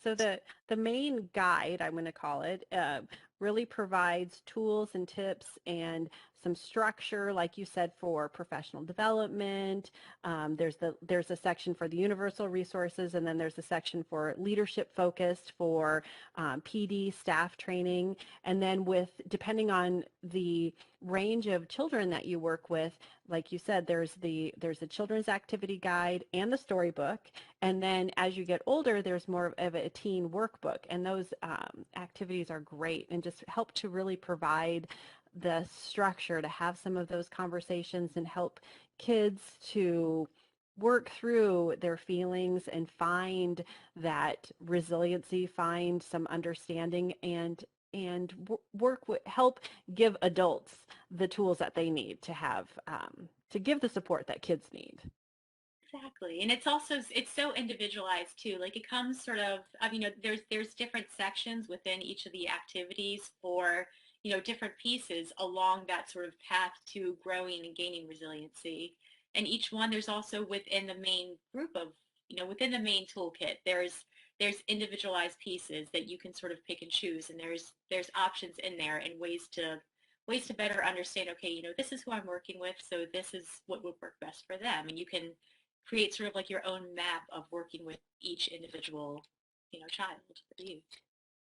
So the main guide, I'm going to call it, really provides tools and tips and some structure, like you said, for professional development. There's a section for the universal resources, and then there's a section for leadership focused for PD staff training, and then with depending on the range of children that you work with, like you said, there's a children's activity guide and the storybook, and then as you get older, there's more of a teen workbook, and those activities are great and just help to really provide the structure to have some of those conversations and help kids to work through their feelings and find that resiliency, find some understanding, and work with, help give adults the tools that they need to have to give the support that kids need. Exactly. And it's also, it's so individualized too. Like it comes sort of, there's different sections within each of the activities for, different pieces along that sort of path to growing and gaining resiliency. And each one, there's also within the main group of, within the main toolkit, there's individualized pieces that you can sort of pick and choose. And there's options in there and ways to better understand, okay, this is who I'm working with, so this is what would work best for them. And you can create sort of like your own map of working with each individual, child or youth.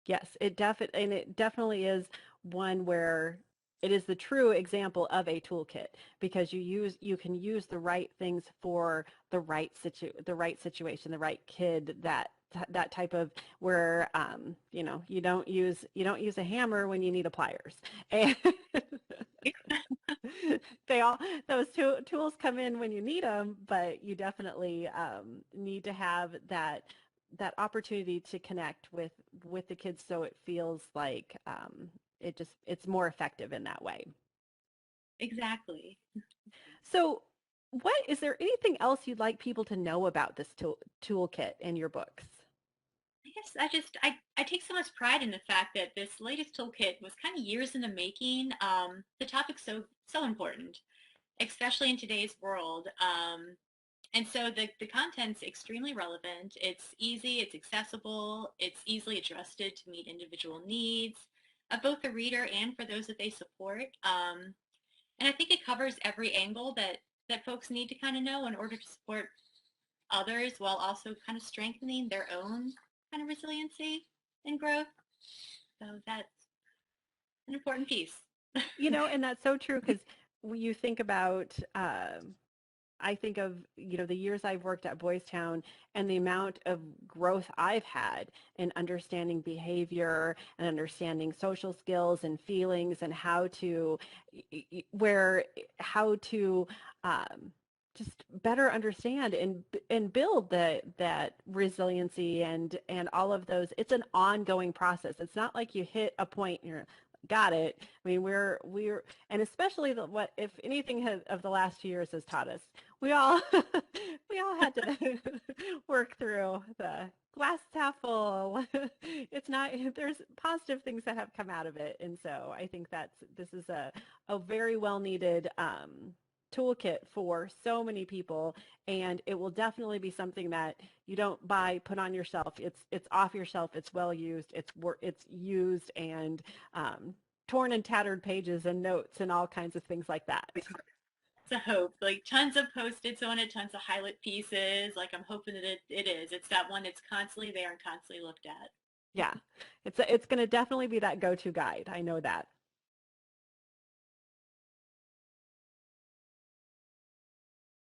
Yes, it definitely is one where it is the true example of a toolkit because you can use the right things for the right situation, the right kid, that type of where you don't use a hammer when you need a pliers. And they all those tools come in when you need them, but you definitely need to have that opportunity to connect with the kids so it feels like it's more effective in that way. Exactly. So what is there anything else you'd like people to know about this toolkit in your books? I guess I take so much pride in the fact that this latest toolkit was kind of years in the making. The topic's so important, especially in today's world. And so the content's extremely relevant. It's easy, it's accessible, it's easily adjusted to meet individual needs of both the reader and for those that they support. And I think it covers every angle that folks need to kind of know in order to support others while also kind of strengthening their own kind of resiliency and growth. So that's an important piece. And that's so true because when you think about I think of, the years I've worked at Boys Town and the amount of growth I've had in understanding behavior and understanding social skills and feelings and how to just better understand and build that resiliency and all of those. It's an ongoing process. It's not like you hit a point and you're got it. I mean, we're and especially what if anything of the last 2 years has taught us, we all we all had to work through the glass is half full. It's not, there's positive things that have come out of it, and so I think this is a very well needed toolkit for so many people, and it will definitely be something that you don't buy, put on your shelf. It's off your shelf. It's well used. It's used and torn and tattered pages and notes and all kinds of things like that. It's a hope. Like tons of post-its on it, tons of highlight pieces. Like I'm hoping that it is. It's that one that's constantly there and constantly looked at. Yeah, it's going to definitely be that go-to guide. I know that.